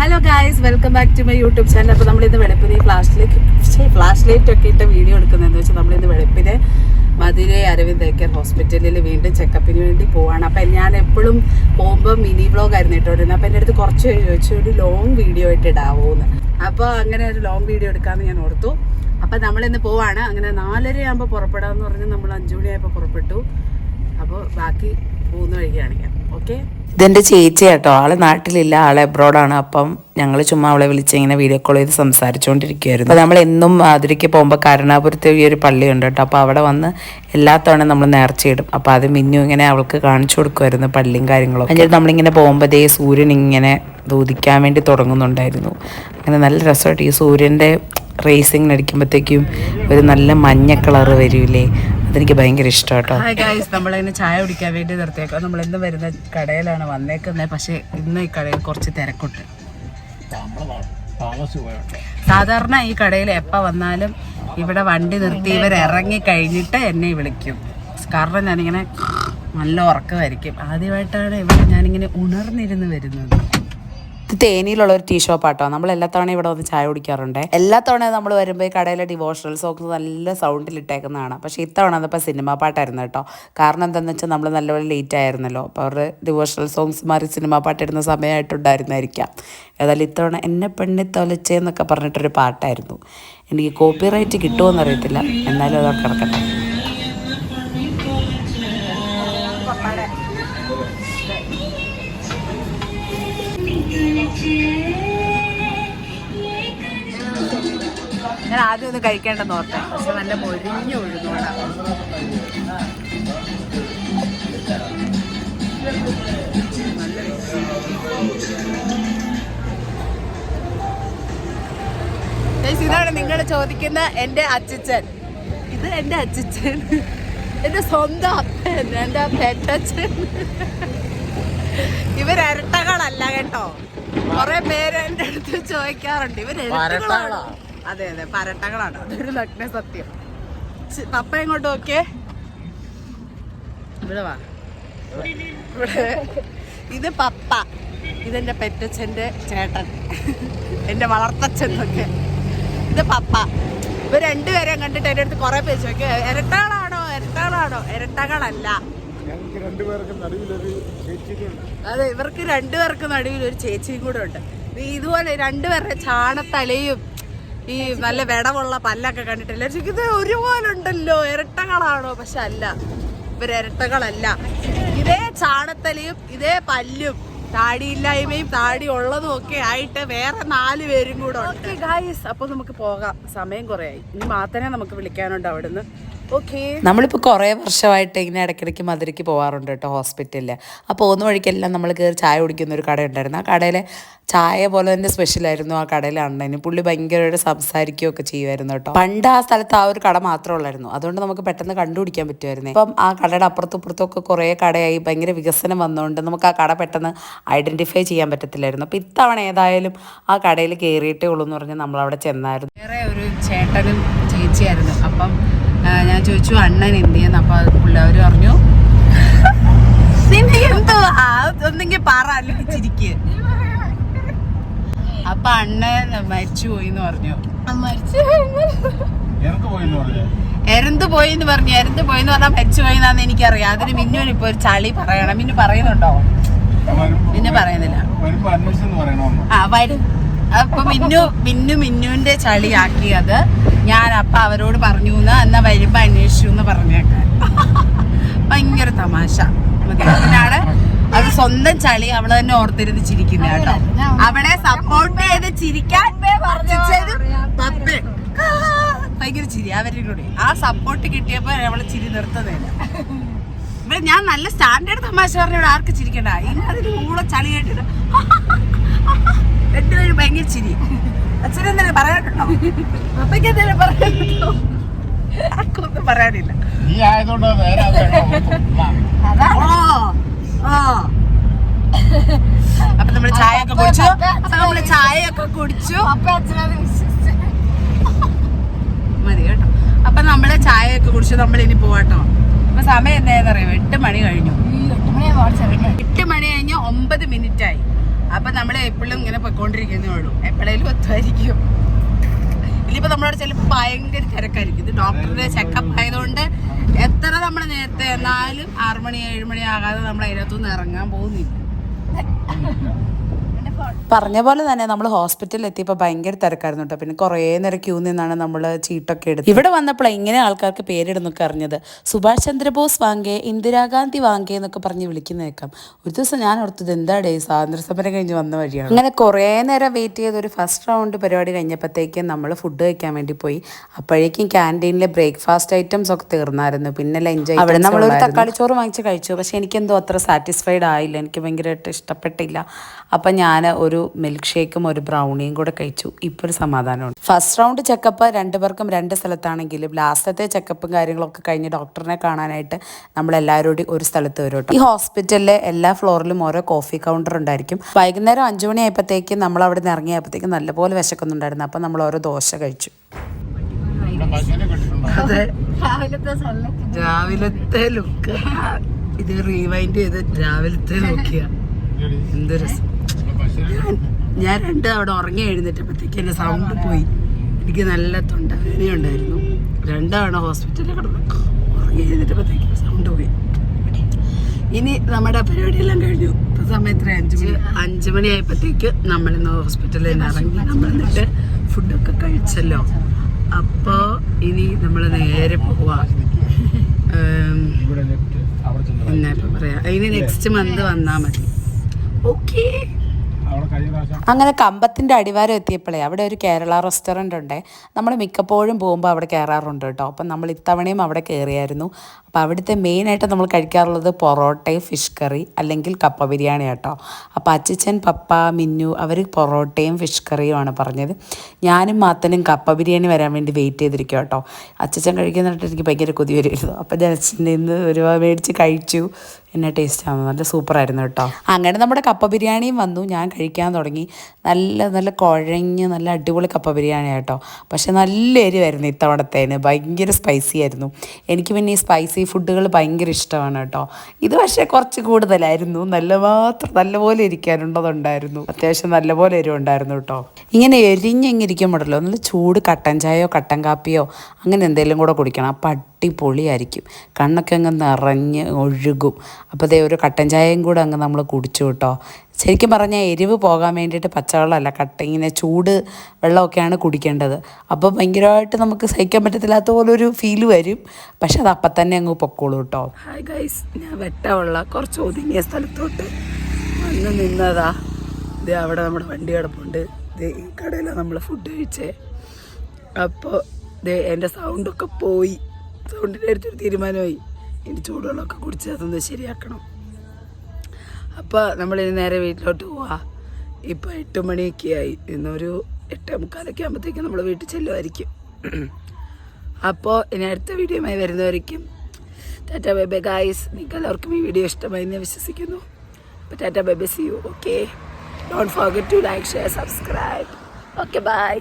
Hello guys, welcome back to my YouTube channel. അപ്പോൾ നമ്മളിന്ന് വെളുപ്പിനെ ഫ്ലാഷ് ലൈറ്റ് ഒക്കെ ഇട്ട വീഡിയോ എടുക്കുന്നതെന്ന് വെച്ചാൽ നമ്മളിന്ന് വെളുപ്പിനെ മധുരൈ അരവിന്ദ് ഐ കെയർ ഹോസ്പിറ്റലിൽ വീണ്ടും ചെക്കപ്പിന് വേണ്ടി പോവാണ്. അപ്പം ഞാൻ എപ്പോഴും പോകുമ്പോൾ മിനി വ്ളോഗ് ആയിരുന്നു ഇട്ടോണ്ടിരുന്നത്. അപ്പം എൻ്റെ അടുത്ത് കുറച്ച് ചോദിച്ചു ഒരു ലോങ് വീഡിയോ ആയിട്ട് ഇടാവോന്ന്. അപ്പോൾ അങ്ങനെ ഒരു ലോങ് വീഡിയോ എടുക്കാമെന്ന് ഞാൻ ഓർത്തു. അപ്പം നമ്മളിന്ന് പോവാണ്. അങ്ങനെ 4:30 ആകുമ്പോൾ പുറപ്പെടാമെന്ന് പറഞ്ഞ് നമ്മൾ 5 മണിയായപ്പോൾ പുറപ്പെട്ടു. അപ്പോൾ ബാക്കി പോകുന്ന വഴി കാണിക്കാം. ഓക്കെ, ഇതെൻ്റെ ചേച്ചി കേട്ടോ, ആള് നാട്ടിലില്ല, ആള് എബ്രോഡാണ്. അപ്പം ഞങ്ങൾ ചുമ്മാ അവളെ വിളിച്ച് ഇങ്ങനെ വീഡിയോ കോൾ ചെയ്ത് സംസാരിച്ചുകൊണ്ടിരിക്കുകയായിരുന്നു. അപ്പോൾ നമ്മൾ എന്നും മധുരയ്ക്ക് പോകുമ്പോൾ കരുണാപുരത്ത് ഈ ഒരു പള്ളിയുണ്ട് കേട്ടോ. അപ്പോൾ അവിടെ വന്ന് എല്ലാ തവണ നമ്മൾ നേർച്ചയിടും. അപ്പോൾ അത് മിന്നു ഇങ്ങനെ അവൾക്ക് കാണിച്ചു കൊടുക്കുമായിരുന്നു പള്ളിയും കാര്യങ്ങളും. എന്നിട്ട് നമ്മളിങ്ങനെ പോകുമ്പോൾ ദേ സൂര്യൻ ഇങ്ങനെ ഉദിക്കാൻ വേണ്ടി തുടങ്ങുന്നുണ്ടായിരുന്നു. അങ്ങനെ നല്ല രസമായിട്ട് ഈ സൂര്യൻ്റെ റേസിംഗ് അടിക്കുമ്പോഴത്തേക്കും ഒരു നല്ല മഞ്ഞ കളറ് വരില്ലേ, അതെനിക്ക് ഭയങ്കര ഇഷ്ടം കേട്ടോ. ഹായ് ഗായ്സ്, നമ്മളിന്ന് ചായ കുടിക്കാൻ വേണ്ടി നിർത്തിയേക്കാം. നമ്മൾ ഇന്ന് വരുന്ന കടയിലാണ് വന്നേക്കുന്നത്. പക്ഷേ ഇന്ന് ഈ കടയിൽ കുറച്ച് തിരക്കുണ്ട്. സാധാരണ ഈ കടയിൽ എപ്പോൾ വന്നാലും ഇവിടെ വണ്ടി നിർത്തി ഇവർ ഇറങ്ങി കഴിഞ്ഞിട്ട് എന്നെ വിളിക്കും. കാരണം ഞാനിങ്ങനെ നല്ല ഉറക്കമായിരിക്കും. ആദ്യമായിട്ടാണ് ഇവിടെ ഞാനിങ്ങനെ ഉണർന്നിരുന്ന് വരുന്നത്. ഇത് തേനിയിലുള്ള ഒരു ടീ ഷോപ്പാട്ടോ. നമ്മൾ എല്ലാ തവണ ഇവിടെ വന്ന് ചായ കുടിക്കാറുണ്ട്. എല്ലാ തവണ നമ്മൾ വരുമ്പോൾ ഈ കടയിലെ ഡിവോഷണൽ സോങ്സ് നല്ല സൗണ്ടിൽ ഇട്ടേക്കുന്നതാണ്. പക്ഷേ ഇത്തവണ അതിപ്പോൾ സിനിമ പാട്ടായിരുന്നു കേട്ടോ. കാരണം എന്താണെന്ന് വെച്ചാൽ നമ്മൾ നല്ലപോലെ ലേറ്റ് ആയിരുന്നല്ലോ. അപ്പോൾ അവരുടെ ഡിവോഷണൽ സോങ്സ് മാറി സിനിമ പാട്ടിടുന്ന സമയമായിട്ടുണ്ടായിരുന്നായിരിക്കാം. ഏതായാലും ഇത്തവണ എന്നെ പെണ്ണി തൊലച്ചെന്നൊക്കെ പറഞ്ഞിട്ടൊരു പാട്ടായിരുന്നു. എനിക്ക് കോപ്പിറൈറ്റ് കിട്ടുമോയെന്ന് അറിയത്തില്ല, എന്നാലും അതവിടെ കിടക്കട്ടെ. ഞാൻ ആദ്യം ഒന്ന് കഴിക്കേണ്ടെന്ന് ഓർത്തെ, പക്ഷെ നല്ല മൊരിഞ്ഞു ഒഴുകുവാണ്. ഇതാണ് നിങ്ങൾ ചോദിക്കുന്ന എൻ്റെ അച്ഛൻ. ഇത് എൻ്റെ അച്ഛൻ, എൻ്റെ സ്വന്തം അപ്പൻ, എൻ്റെ പെട്ടച്ഛൻ. ഇവരിരട്ടകളല്ല കേട്ടോ. കുറെ പേര് എൻ്റെ അടുത്ത് ചോദിക്കാറുണ്ട് ഇവരിരട്ടകളാണോ. അതെ അതെ, പരട്ടകളാണ്. അതൊരു നഗ്ന സത്യം. പപ്പ എങ്ങോട്ട് നോക്കിയേ, ഇവിടെ വാ. ഇവിടെ ഇത് പപ്പ, ഇതെന്റെ പെറ്റച്ഛൻ്റെ ചേട്ടൻ, എൻ്റെ വളർത്തച്ഛനൊക്കെ. ഇത് പപ്പ. ഇവർ രണ്ടുപേരെയും കണ്ടിട്ട് എൻ്റെ അടുത്ത് കുറെ പേര് ചോദിക്കുക ഇരട്ടകളാണോ ഇരട്ടകളാണോ. ഇരട്ടകളല്ല. അതെ, ഇവർക്ക് രണ്ടുപേർക്ക് നടുവിൽ ഒരു ചേച്ചിയും കൂടെ ഉണ്ട്. ഇതുപോലെ രണ്ടുപേരുടെ ചാണത്തലയും ഈ നല്ല വിടവുള്ള പല്ലൊക്കെ കണ്ടിട്ടില്ല ഇത് ഒരുപോലെ ഉണ്ടല്ലോ, ഇരട്ടകളാണോ. പക്ഷെ അല്ല, ഇവര് ഇരട്ടകളല്ല. ഇതേ ചാണത്തലയും ഇതേ പല്ലും താടിയില്ലായ്മയും താടി ഉള്ളതും ഒക്കെ ആയിട്ട് വേറെ 4 പേരും കൂടെ ഉണ്ട്. ഗായ്സ്, അപ്പൊ നമുക്ക് പോകാം. സമയം കുറെ ആയി. ഇനി മാത്രമേ നമുക്ക് വിളിക്കാനുണ്ട് അവിടുന്ന്. നമ്മളിപ്പോൾ കുറേ വർഷമായിട്ട് ഇങ്ങനെ ഇടയ്ക്കിടയ്ക്ക് മധുരയ്ക്ക് പോകാറുണ്ട് കേട്ടോ ഹോസ്പിറ്റലിൽ. അപ്പോൾ പോകുന്ന വഴിക്കെല്ലാം നമ്മൾ കയറി ചായ കുടിക്കുന്ന ഒരു കട ഉണ്ടായിരുന്നു. ആ കടയിലെ ചായ പോലെ തന്നെ സ്പെഷ്യലായിരുന്നു ആ കടയിലെ അണ്ണന്. പുള്ളി ഭയങ്കരമായിട്ട് സംസാരിക്കുകയൊക്കെ ചെയ്യുമായിരുന്നു കേട്ടോ. പണ്ട് ആ സ്ഥലത്ത് ആ ഒരു കട മാത്രമേ ഉള്ളായിരുന്നു. അതുകൊണ്ട് നമുക്ക് പെട്ടെന്ന് കണ്ടുപിടിക്കാൻ പറ്റുമായിരുന്നു. ഇപ്പം ആ കടയുടെ അപ്പുറത്തും ഇപ്പുറത്തൊക്കെ കുറേ കടയായി ഭയങ്കര വികസനം വന്നുകൊണ്ട് നമുക്ക് ആ കട പെട്ടെന്ന് ഐഡൻറ്റിഫൈ ചെയ്യാൻ പറ്റത്തില്ലായിരുന്നു. അപ്പോൾ ഇത്തവണ ഏതായാലും ആ കടയിൽ കയറിയിട്ടേ ഉള്ളൂ എന്ന് പറഞ്ഞാൽ നമ്മളവിടെ ചെന്നായിരുന്നു. വേറെ ഒരു ചേട്ടനും ചേച്ചിയായിരുന്നു. അപ്പം ഞാൻ ചോദിച്ചു അണ്ണൻ എന്ത് ചെയ്യുന്നു. അപ്പൊ പിള്ളേർ പറഞ്ഞു എന്തുവാ ഒന്നെങ്കിൽ പറ അല്ലെങ്കിൽ ചിരിക്ക്. അപ്പൊ അണ്ണൻ മരിച്ചു പോയി എന്ന് പറഞ്ഞു. എരന്ത് പോയി എന്ന് പറഞ്ഞാൽ മരിച്ചു പോയിന്നാന്ന് എനിക്കറിയാം. അതിന് മിന്നുവിന് ഇപ്പൊ ഒരു ചളി പറയണം. മിന്നു പറയുന്നുണ്ടോ? മിന്നു പറയുന്നില്ല. ആ വരും. അപ്പൊ മിന്നുവിന്റെ ചളിയാക്കിയത് ഞാൻ അപ്പൊ അവരോട് പറഞ്ഞു എന്നാ വരുമ്പോ അന്വേഷിച്ചു എന്ന് പറഞ്ഞേക്കാൻ. ഭയങ്കര തമാശ. പിന്നാണ് അത് സ്വന്തം ചളി അവള് തന്നെ ഓർത്തിരുന്ന് ചിരിക്കുന്ന കേട്ടോ. അവളെ സപ്പോർട്ട് ചെയ്ത് ചിരിക്കാൻ ഭയങ്കര ചിരി അവരുടെ കൂടെ. ആ സപ്പോർട്ട് കിട്ടിയപ്പോ അവള് ചിരി നിർത്തുന്നില്ല. ഇവിടെ ഞാൻ നല്ല സ്റ്റാൻഡേർഡ് തമാശ പറഞ്ഞ ആർക്ക് ചിരിക്കണ്ട. ഇനി അതിന് കൂടെ ചളി കേട്ടിട്ട് രണ്ടുപേരും ഭയങ്കര ചിരി. അച്ഛനെന്തെങ്കിലും പറയാനുണ്ടോ? അപ്പയ്ക്ക് എന്തെങ്കിലും പറയാനുണ്ടോ? ആർക്കൊന്നും പറയാനില്ല. അപ്പൊ നമ്മള് ചായയൊക്കെ കുടിച്ചു. മതി കേട്ടോ. അപ്പൊ നമ്മള് ചായയൊക്കെ കുടിച്ചു. നമ്മളിനി പോവാട്ടോ. അപ്പൊ സമയം എന്തായെന്ന് അറിയാം, 8 മണി കഴിഞ്ഞു. 8 മണി കഴിഞ്ഞ് 9 മിനിറ്റായി. അപ്പൊ നമ്മൾ എപ്പോഴും ഇങ്ങനെ പോയിക്കൊണ്ടിരിക്കുന്നേ ഉള്ളൂ. എപ്പോഴേലും എത്തുമായിരിക്കും. ഇനിയിപ്പോ നമ്മളോട് ചിലപ്പോൾ ഭയങ്കര തിരക്കായിരിക്കും. ഇത് ഡോക്ടറുടെ ചെക്കപ്പ് ആയതുകൊണ്ട് എത്ര നമ്മൾ നേരത്തെ എന്നാലും 6 മണി 7 മണി ആകാതെ നമ്മൾ അതിനകത്തുനിന്ന് ഇറങ്ങാൻ പോകുന്നില്ല. പറഞ്ഞ പോലെ തന്നെ നമ്മൾ ഹോസ്പിറ്റലിൽ എത്തിയപ്പോൾ ഭയങ്കര തിരക്കായിരുന്നു കേട്ടോ. പിന്നെ കുറേ നേരം ക്യൂ നിന്നാണ് നമ്മൾ ചീട്ടൊക്കെ എടുത്തത്. ഇവിടെ വന്നപ്പോൾ ഇങ്ങനെ ആൾക്കാർക്ക് പേരിടുന്നൊക്കെ അറിഞ്ഞത്. സുഭാഷ് ചന്ദ്രബോസ് വാങ്കെ, ഇന്ദിരാഗാന്ധി വാങ്കെ എന്നൊക്കെ പറഞ്ഞ് വിളിക്കുന്നേക്കാം. ഒരു ദിവസം ഞാൻ ഓർത്തത് എന്താടേ സ്വാതന്ത്ര്യ സമരം കഴിഞ്ഞ് വന്ന വഴിയാണ്. അങ്ങനെ കുറേ നേരം വെയിറ്റ് ചെയ്ത് ഒരു ഫസ്റ്റ് റൗണ്ട് പരിപാടി കഴിഞ്ഞപ്പോഴത്തേക്കും നമ്മൾ ഫുഡ് കഴിക്കാൻ വേണ്ടി പോയി. അപ്പോഴേക്കും ക്യാൻറ്റീനിലെ ബ്രേക്ക്ഫാസ്റ്റ് ഐറ്റംസ് ഒക്കെ തീർന്നായിരുന്നു. പിന്നെ ലഞ്ച് അവിടെ നമ്മളൊരു തക്കാളി ചോറ് വാങ്ങിച്ച് കഴിച്ചു. പക്ഷെ എനിക്കെന്തോ അത്ര സാറ്റിസ്ഫൈഡ് ആയില്ല. എനിക്ക് ഭയങ്കരമായിട്ട് ഇഷ്ടപ്പെട്ടില്ല. അപ്പം ഞാൻ ഒരു മിൽക്ക് ഷേക്കും ഒരു ബ്രൗണിയും കൂടെ കഴിച്ചു. ഇപ്പോൾ ഒരു സമാധാനമുണ്ട്. ഫസ്റ്റ് റൗണ്ട് ചെക്കപ്പ് 2 പേർക്കും 2 സ്ഥലത്താണെങ്കിലും ലാസ്റ്റത്തെ ചെക്കപ്പും കാര്യങ്ങളൊക്കെ കഴിഞ്ഞ് ഡോക്ടറിനെ കാണാനായിട്ട് നമ്മളെല്ലാവരും കൂടി ഒരു സ്ഥലത്ത് വരും കേട്ടോ. ഈ ഹോസ്പിറ്റലിലെ എല്ലാ ഫ്ലോറിലും ഓരോ കോഫി കൗണ്ടർ ഉണ്ടായിരിക്കും. വൈകുന്നേരം 5 മണി ആയപ്പോഴത്തേക്കും നമ്മൾ അവിടെ നിന്ന് ഇറങ്ങിയപ്പോഴത്തേക്കും നല്ലപോലെ വിശക്കുന്നുണ്ടായിരുന്നു. അപ്പം നമ്മൾ ഓരോ ദോശ കഴിച്ചു. രാവിലത്തെ ലുക്ക് ഇത് റീവൈൻഡ് ചെയ്ത് രാവിലത്തെ നോക്കിയ എന്ത് രസം. ഞാൻ 2 തവണ ഉറങ്ങി എഴുന്നേറ്റപ്പോഴത്തേക്ക് എൻ്റെ സൗണ്ട് പോയി. എനിക്ക് നല്ല തൊണ്ടവേദനയുണ്ടായിരുന്നു. 2 തവണ ഹോസ്പിറ്റലിൽ കിടന്നു ഉറങ്ങി എഴുന്നേറ്റപ്പോഴത്തേക്ക് സൗണ്ട് പോയി. ഇനി നമ്മുടെ പരിപാടിയെല്ലാം കഴിഞ്ഞു. ഇപ്പോൾ സമയത്ത് 5 മണി ആയപ്പോഴത്തേക്ക് നമ്മളിന്ന് ഹോസ്പിറ്റലിൽ നിന്ന് ഇറങ്ങി. നമ്മൾ എന്നിട്ട് ഫുഡൊക്കെ കഴിച്ചല്ലോ. അപ്പോൾ ഇനി നമ്മൾ നേരെ പോവാ. എന്നാ ഇപ്പം പറയാം, ഇനി നെക്സ്റ്റ് മന്ത് വന്നാൽ മതി. ഓക്കേ. അങ്ങനെ കമ്പത്തിൻ്റെ അടിവാരം എത്തിയപ്പോഴേ അവിടെ ഒരു കേരള റെസ്റ്റോറൻ്റ് ഉണ്ട്. നമ്മൾ മിക്കപ്പോഴും പോകുമ്പോൾ അവിടെ കയറാറുണ്ട് കേട്ടോ. അപ്പം നമ്മൾ ഇത്തവണയും അവിടെ കയറിയായിരുന്നു. അപ്പോൾ അവിടുത്തെ മെയിനായിട്ട് നമ്മൾ കഴിക്കാറുള്ളത് പൊറോട്ടയും ഫിഷ് കറി അല്ലെങ്കിൽ കപ്പ ബിരിയാണി കേട്ടോ. അപ്പോൾ അച്ചിച്ചൻ, പപ്പ, മിന്നു അവർ പൊറോട്ടയും ഫിഷ് കറിയുമാണ് പറഞ്ഞത്. ഞാനും മാത്തനും കപ്പ ബിരിയാണി വരാൻ വേണ്ടി വെയിറ്റ് ചെയ്തിരിക്കും കേട്ടോ. അച്ചിച്ചൻ കഴിക്കുന്നിട്ട് എനിക്ക് ഭയങ്കര കൊതി വരുമായിരുന്നു. അപ്പോൾ ഞാൻ അച്ഛൻ്റെ നിന്ന് ഒരുപാട് മേടിച്ച് കഴിച്ചു. എന്നെ ടേസ്റ്റാണ്, നല്ല സൂപ്പറായിരുന്നു കേട്ടോ. അങ്ങനെ നമ്മുടെ കപ്പ ബിരിയാണിയും വന്നു. ഞാൻ കഴിക്കാൻ തുടങ്ങി. നല്ല കുഴഞ്ഞ് നല്ല അടിപൊളി കപ്പ ബിരിയാണി കേട്ടോ. പക്ഷെ നല്ല എരിവായിരുന്നു ഇത്തവണത്തേന്. ഭയങ്കര സ്പൈസി ആയിരുന്നു. എനിക്ക് പിന്നെ ഈ സ്പൈസി ഫുഡുകൾ ഭയങ്കര ഇഷ്ടമാണ് കേട്ടോ. ഇത് പക്ഷേ കുറച്ച് കൂടുതലായിരുന്നു. നല്ലപോലെ ഇരിക്കാനുള്ളതുണ്ടായിരുന്നു. അത്യാവശ്യം നല്ലപോലെ എരിവുണ്ടായിരുന്നു കേട്ടോ. ഇങ്ങനെ എരിഞ്ഞെങ്ങിരിക്കുമ്പോഴല്ലോ നല്ല ചൂട് കട്ടൻ ചായയോ കട്ടൻ കാപ്പിയോ അങ്ങനെ എന്തെങ്കിലും കൂടെ കുടിക്കണം. അപ്പം അടിപൊളിയായിരിക്കും. കണ്ണൊക്കെ അങ്ങ് നിറഞ്ഞ് ഒഴുകും. അപ്പോൾ അതേ ഒരു കട്ടൻ ചായയും കൂടെ അങ്ങ് നമ്മൾ കുടിച്ചു കേട്ടോ. ശരിക്കും പറഞ്ഞാൽ എരിവ് പോകാൻ വേണ്ടിയിട്ട് പച്ചവെള്ളമല്ല, ഇങ്ങനെ ചൂട് വെള്ളമൊക്കെയാണ് കുടിക്കേണ്ടത്. അപ്പോൾ ഭയങ്കരമായിട്ട് നമുക്ക് സഹിക്കാൻ പറ്റത്തില്ലാത്ത പോലൊരു ഫീല് വരും. പക്ഷെ അത് അപ്പം തന്നെ അങ്ങ് പൊക്കോളൂ കേട്ടോ. ഹായ് ഗൈസ്, ഞാൻ വെട്ടമുള്ള കുറച്ച് ഒതുങ്ങിയ സ്ഥലത്തോട്ട് വന്ന് നിന്നതാ. ഇത് അവിടെ നമ്മുടെ വണ്ടി കിടപ്പുണ്ട്. ഇത് ഈ കടയിലാണ് നമ്മൾ ഫുഡ് കഴിച്ചേ. അപ്പോൾ ഇത് എൻ്റെ സൗണ്ടൊക്കെ പോയി. സൗണ്ടിൻ്റെ അടുത്തൊരു തീരുമാനമായി. ഇനി ചൂടുവെള്ളമൊക്കെ കുടിച്ച് അതൊന്ന് ശരിയാക്കണം. അപ്പോൾ നമ്മളിനി നേരെ വീട്ടിലോട്ട് പോവാം. ഇപ്പോൾ 8 മണിയൊക്കെ ആയി. ഇന്നൊരു 8:45 ആകുമ്പോഴത്തേക്കും നമ്മൾ വീട്ടിൽ ചെല്ലുമായിരിക്കും. അപ്പോൾ ഇനി അടുത്ത വീഡിയോയുമായി വരുന്നവരേക്കും ടാറ്റ ബൈ ബൈ ഗൈസ്. നിങ്ങൾക്ക് എല്ലാവർക്കും ഈ വീഡിയോ ഇഷ്ടമായി എന്ന് വിശ്വസിക്കുന്നു. അപ്പോൾ tata bye bye, see you. Okay, don't forget to like, share, subscribe. Okay, by.